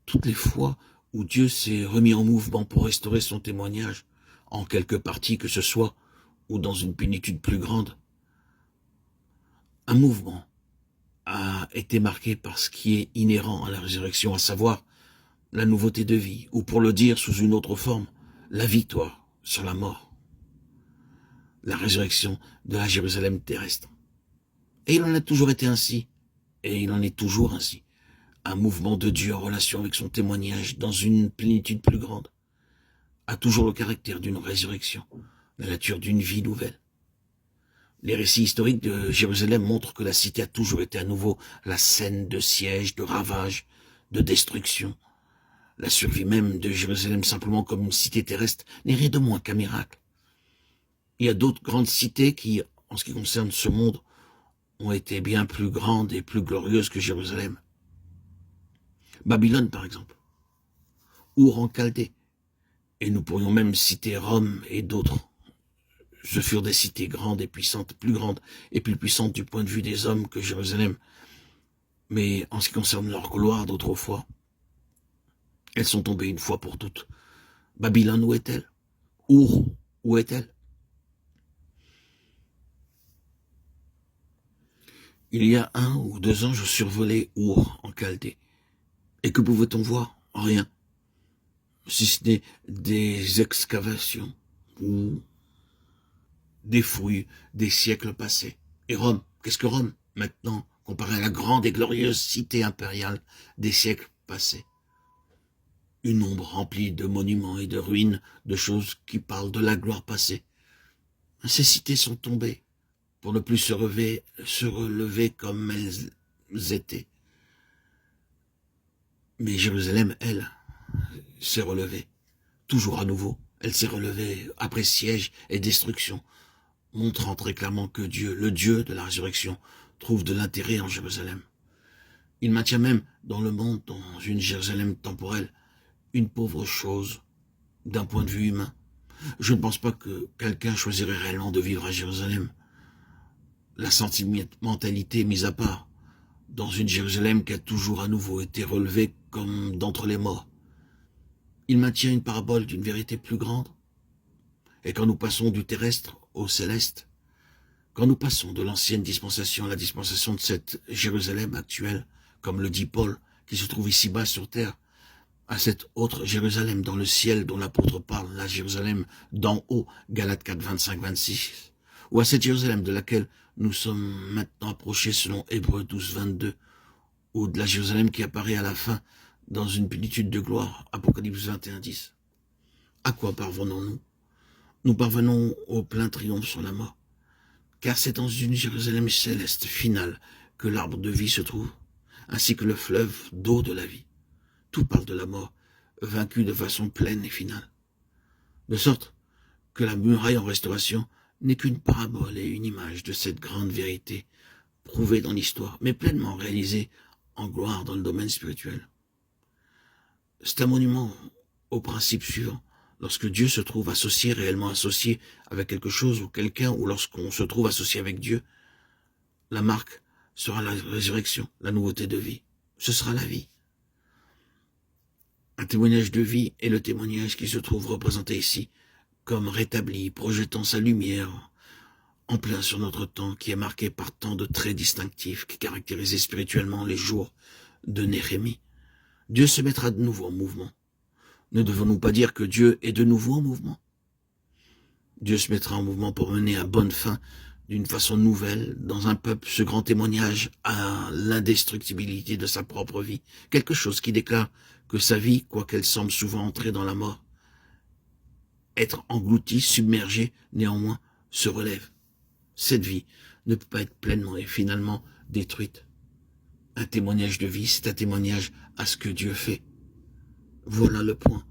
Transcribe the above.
toutes les fois où Dieu s'est remis en mouvement pour restaurer son témoignage, en quelque partie que ce soit, ou dans une plénitude plus grande, un mouvement a été marqué par ce qui est inhérent à la résurrection, à savoir la nouveauté de vie, ou pour le dire sous une autre forme, la victoire sur la mort, la résurrection de la Jérusalem terrestre. Et il en a toujours été ainsi, et il en est toujours ainsi. Un mouvement de Dieu en relation avec son témoignage dans une plénitude plus grande a toujours le caractère d'une résurrection, la nature d'une vie nouvelle. Les récits historiques de Jérusalem montrent que la cité a toujours été à nouveau la scène de sièges, de ravages, de destruction. La survie même de Jérusalem simplement comme une cité terrestre n'est rien de moins qu'un miracle. Il y a d'autres grandes cités qui, en ce qui concerne ce monde, ont été bien plus grandes et plus glorieuses que Jérusalem. Babylone, par exemple, Our en Chaldée, et nous pourrions même citer Rome et d'autres. Ce furent des cités grandes et puissantes, plus grandes et plus puissantes du point de vue des hommes que Jérusalem. Mais en ce qui concerne leur gloire d'autrefois, elles sont tombées une fois pour toutes. Babylone, où est-elle? Our, où est-elle? Il y a 1 ou 2 ans, je survolais Our en Chaldée. Et que pouvait-on voir? Rien. Si ce n'est des excavations ou des fouilles des siècles passés. Et Rome, qu'est-ce que Rome, maintenant, comparé à la grande et glorieuse cité impériale des siècles passés? Une ombre remplie de monuments et de ruines, de choses qui parlent de la gloire passée. Ces cités sont tombées pour ne plus se relever comme elles étaient. Mais Jérusalem, elle, s'est relevée, toujours à nouveau. Elle s'est relevée après siège et destruction, montrant très clairement que Dieu, le Dieu de la résurrection, trouve de l'intérêt en Jérusalem. Il maintient même dans le monde, dans une Jérusalem temporelle, une pauvre chose d'un point de vue humain. Je ne pense pas que quelqu'un choisirait réellement de vivre à Jérusalem. La sentimentalité mise à part, dans une Jérusalem qui a toujours à nouveau été relevée comme d'entre les morts. Il maintient une parabole d'une vérité plus grande. Et quand nous passons du terrestre au céleste, quand nous passons de l'ancienne dispensation à la dispensation de cette Jérusalem actuelle, comme le dit Paul, qui se trouve ici-bas sur terre, à cette autre Jérusalem dans le ciel dont l'apôtre parle, la Jérusalem d'en haut, Galates 4, 25, 26, ou à cette Jérusalem de laquelle nous sommes maintenant approchés selon Hébreux 12, 22, ou de la Jérusalem qui apparaît à la fin dans une plénitude de gloire, Apocalypse 21, 10. À quoi parvenons-nous? Nous parvenons au plein triomphe sur la mort, car c'est dans une Jérusalem céleste finale que l'arbre de vie se trouve, ainsi que le fleuve d'eau de la vie. Tout parle de la mort, vaincue de façon pleine et finale. De sorte que la muraille en restauration n'est qu'une parabole et une image de cette grande vérité, prouvée dans l'histoire, mais pleinement réalisée en gloire dans le domaine spirituel. C'est un monument au principe suivant. Lorsque Dieu se trouve associé, réellement associé avec quelque chose ou quelqu'un, ou lorsqu'on se trouve associé avec Dieu, la marque sera la résurrection, la nouveauté de vie. Ce sera la vie. Un témoignage de vie est le témoignage qui se trouve représenté ici, comme rétabli, projetant sa lumière en plein sur notre temps, qui est marqué par tant de traits distinctifs qui caractérisaient spirituellement les jours de Néhémie. Dieu se mettra de nouveau en mouvement. Ne devons-nous pas dire que Dieu est de nouveau en mouvement? Dieu se mettra en mouvement pour mener à bonne fin, d'une façon nouvelle, dans un peuple, ce grand témoignage à l'indestructibilité de sa propre vie. Quelque chose qui déclare que sa vie, quoiqu'elle semble souvent entrer dans la mort, être engloutie, submergée, néanmoins, se relève. Cette vie ne peut pas être pleinement et finalement détruite. Un témoignage de vie, c'est un témoignage à ce que Dieu fait. Voilà le point.